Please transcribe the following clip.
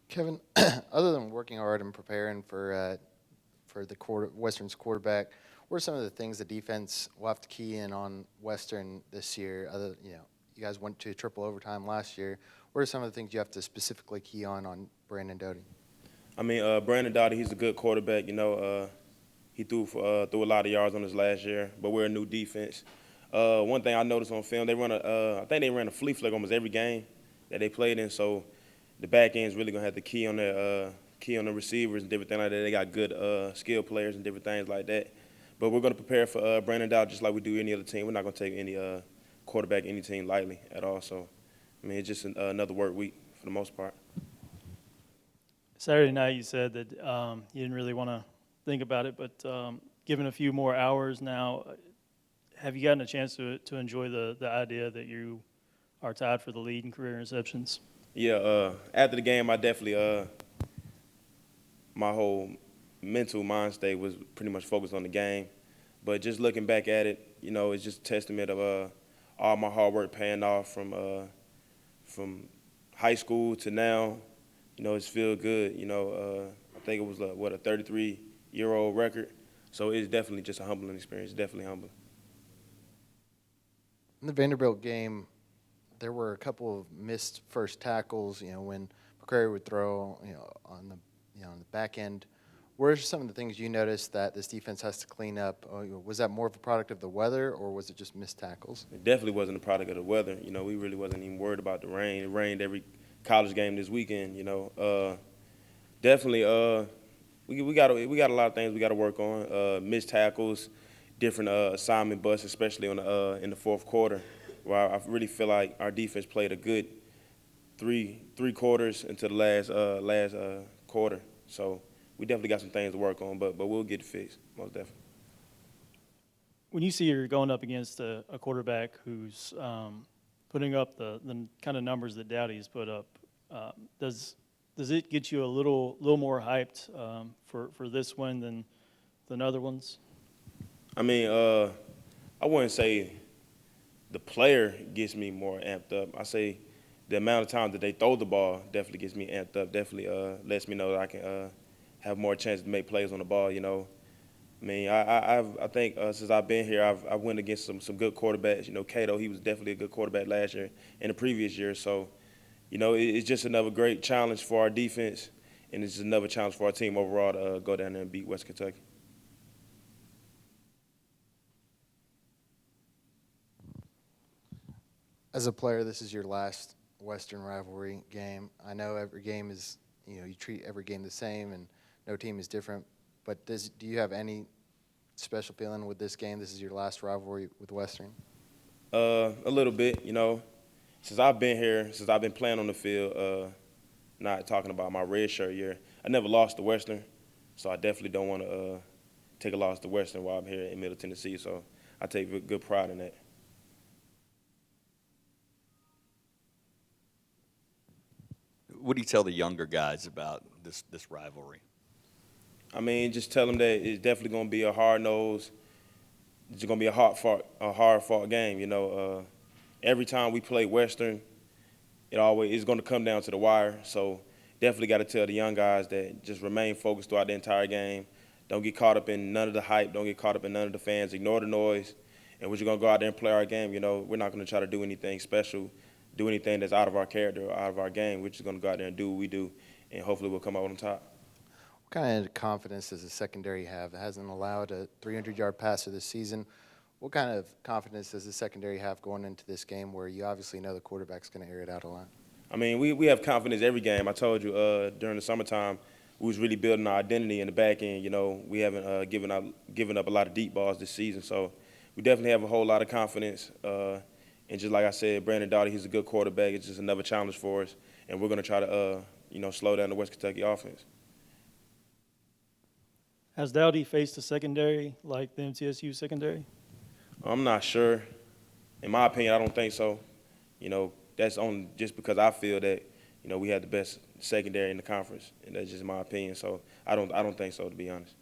Kevin, other than working hard and preparing for the Western's quarterback, what are some of the things the defense will have to key in on Western this year? You guys went to triple overtime last year. What are some of the things you have to specifically key on Brandon Doty? Brandon Doughty, he's a good quarterback. He threw a lot of yards on us last year, but we're a new defense. One thing I noticed on film, I think they ran a flea flick almost every game that they played in. So the back end's really gonna have to key on the receivers and different things like that. They got good skill players and different things like that. But we're gonna prepare for Brandon Doughty just like we do any other team. We're not gonna take any quarterback, any team lightly at all. So, it's just another work week for the most part. Saturday night, you said that you didn't really want to think about it, but given a few more hours now, have you gotten a chance to enjoy the idea that you are tied for the lead in career interceptions? Yeah, after the game, I definitely my whole mental mind state was pretty much focused on the game. But just looking back at it, it's just a testament of all my hard work paying off from high school to now. It's feel good. I think it was a 33-year-old record. So it's definitely just a humbling experience. Definitely humbling. In the Vanderbilt game, there were a couple of missed first tackles. When McCrary would throw, on the back end. What are some of the things you noticed that this defense has to clean up? Was that more of a product of the weather, or was it just missed tackles? It definitely wasn't a product of the weather. We really wasn't even worried about the rain. It rained every college game this weekend. Definitely, we got a lot of things we got to work on. Missed tackles, different assignment busts, especially in the fourth quarter, where I really feel like our defense played a good three quarters into the last quarter. So we definitely got some things to work on, but we'll get it fixed, most definitely. When you see you're going up against a quarterback who's putting up the kind of numbers that Dowdy's put up, does it get you a little more hyped for this one than other ones? I wouldn't say the player gets me more amped up. I say the amount of time that they throw the ball definitely gets me amped up. Definitely lets me know that I can have more chance to make plays on the ball. I think since I've been here, I've went against some good quarterbacks. Cato, he was definitely a good quarterback last year and the previous year. So, it's just another great challenge for our defense, and it's just another challenge for our team overall to go down there and beat West Kentucky. As a player, this is your last Western rivalry game. I know every game is, you treat every game the same, and no team is different. But do you have any special feeling with this game? This is your last rivalry with Western? A little bit, Since I've been here, since I've been playing on the field, not talking about my red shirt year, I never lost to Western, so I definitely don't want to take a loss to Western while I'm here in Middle Tennessee. So I take good pride in that. What do you tell the younger guys about this rivalry? Just tell them that it's definitely going to be a hard-nosed, it's going to be a hard-fought game. Every time we play Western, it's going to come down to the wire. So definitely got to tell the young guys that just remain focused throughout the entire game. Don't get caught up in none of the hype. Don't get caught up in none of the fans. Ignore the noise. And we're just going to go out there and play our game. We're not going to try to do anything special, do anything that's out of our character or out of our game. We're just going to go out there and do what we do, and hopefully we'll come out on top. What kind of confidence does the secondary have? It hasn't allowed a 300-yard passer this season. What kind of confidence does the secondary have going into this game where you obviously know the quarterback's going to air it out a lot? We have confidence every game. I told you during the summertime, we was really building our identity in the back end. We haven't given up a lot of deep balls this season, so we definitely have a whole lot of confidence. And just like I said, Brandon Doughty, he's a good quarterback. It's just another challenge for us, and we're going to try to slow down the West Kentucky offense. Has Dowdy faced a secondary like the MTSU secondary? I'm not sure. In my opinion, I don't think so. That's only just because I feel that we had the best secondary in the conference, and that's just my opinion. So I don't think so, to be honest.